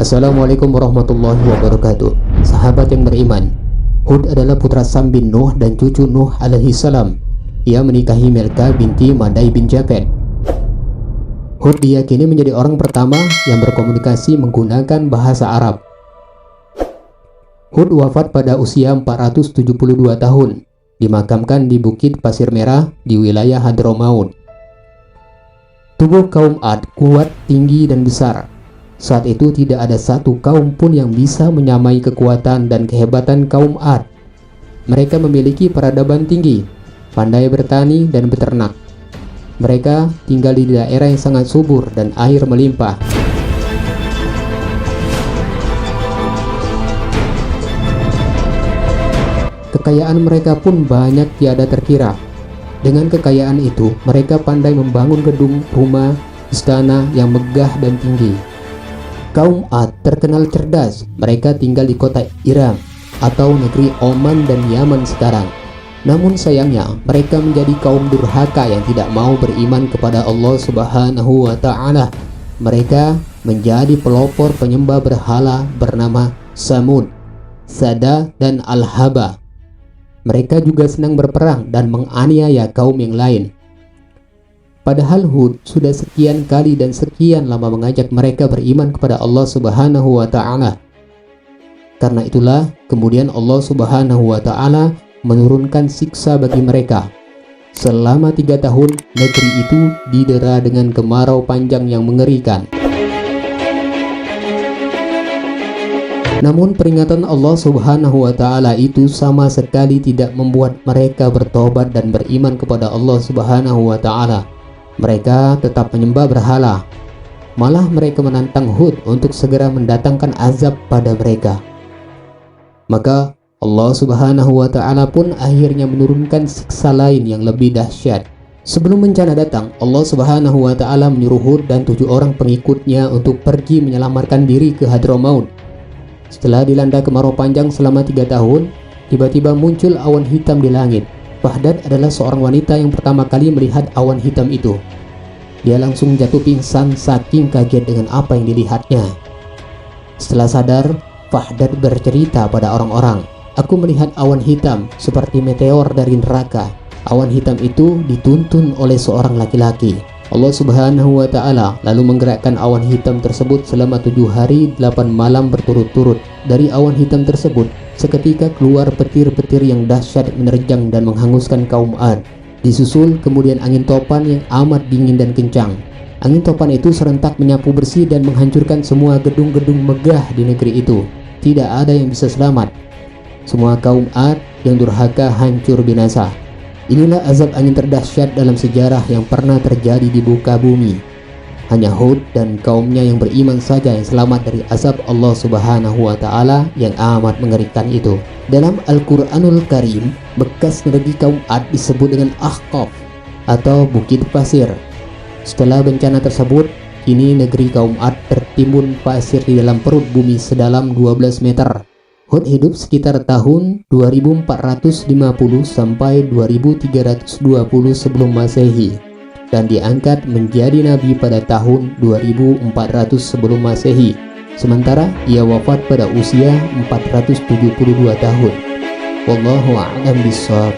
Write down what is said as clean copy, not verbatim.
Assalamualaikum warahmatullahi wabarakatuh. Sahabat yang beriman, Hud adalah putra Sam bin Nuh dan cucu Nuh alaihi salam. Ia menikahi Milka binti Madai bin Japhet. Hud diyakini menjadi orang pertama yang berkomunikasi menggunakan bahasa Arab. Hud wafat pada usia 472 tahun, dimakamkan di Bukit Pasir Merah di wilayah Hadramaut. Tubuh kaum Ad kuat, tinggi, dan besar. Saat itu tidak ada satu kaum pun yang bisa menyamai kekuatan dan kehebatan kaum Ad. Mereka memiliki peradaban tinggi, pandai bertani dan beternak. Mereka tinggal di daerah yang sangat subur dan air melimpah. Kekayaan mereka pun banyak tiada terkira. Dengan kekayaan itu, mereka pandai membangun gedung, rumah, istana yang megah dan tinggi. Kaum Ad terkenal cerdas. Mereka tinggal di kota Iram atau negeri Oman dan Yaman sekarang. Namun sayangnya, mereka menjadi kaum durhaka yang tidak mau beriman kepada Allah Subhanahu wa Ta'ala. Mereka menjadi pelopor penyembah berhala bernama Samud, Sada, dan Al-Haba. Mereka juga senang berperang dan menganiaya kaum yang lain. Padahal Hud sudah sekian kali dan sekian lama mengajak mereka beriman kepada Allah Subhanahu wa Ta'ala. Karena itulah kemudian Allah Subhanahu wa Ta'ala menurunkan siksa bagi mereka. Selama 3 tahun negeri itu didera dengan kemarau panjang yang mengerikan. Namun peringatan Allah Subhanahu wa Ta'ala itu sama sekali tidak membuat mereka bertobat dan beriman kepada Allah Subhanahu wa Ta'ala. Mereka tetap menyembah berhala. Malah mereka menantang Hud untuk segera mendatangkan azab pada mereka. Maka Allah Subhanahu wa Ta'ala pun akhirnya menurunkan siksa lain yang lebih dahsyat. Sebelum bencana datang, Allah Subhanahu wa Ta'ala menyuruh Hud dan 7 orang pengikutnya untuk pergi menyelamatkan diri ke Hadramaut. Setelah dilanda kemarau panjang selama 3 tahun, tiba-tiba muncul awan hitam di langit. Fahdad adalah seorang wanita yang pertama kali melihat awan hitam itu. Dia langsung jatuh pingsan saking kaget dengan apa yang dilihatnya. Setelah sadar, Fahdad bercerita pada orang-orang, "Aku melihat awan hitam seperti meteor dari neraka. Awan hitam itu dituntun oleh seorang laki-laki." Allah Subhanahu wa Ta'ala lalu menggerakkan awan hitam tersebut selama 7 hari 8 malam berturut-turut. Dari awan hitam tersebut seketika keluar petir-petir yang dahsyat menerjang dan menghanguskan kaum Ad. Disusul kemudian angin topan yang amat dingin dan kencang. Angin topan itu serentak menyapu bersih dan menghancurkan semua gedung-gedung megah di negeri itu. Tidak ada yang bisa selamat. Semua kaum Ad yang durhaka hancur binasa. Inilah azab angin terdahsyat dalam sejarah yang pernah terjadi di muka bumi. Hanya Hud dan kaumnya yang beriman saja yang selamat dari azab Allah Subhanahu wa Ta'ala yang amat mengerikan itu. Dalam Al-Quranul Karim, bekas negeri kaum Ad disebut dengan Ahqaf atau Bukit Pasir. Setelah bencana tersebut, kini negeri kaum Ad tertimbun pasir di dalam perut bumi sedalam 12 meter. Hud hidup sekitar tahun 2450 sampai 2320 sebelum Masehi dan diangkat menjadi nabi pada tahun 2400 sebelum Masehi. Sementara ia wafat pada usia 472 tahun. Wallahu a'lam bishawab.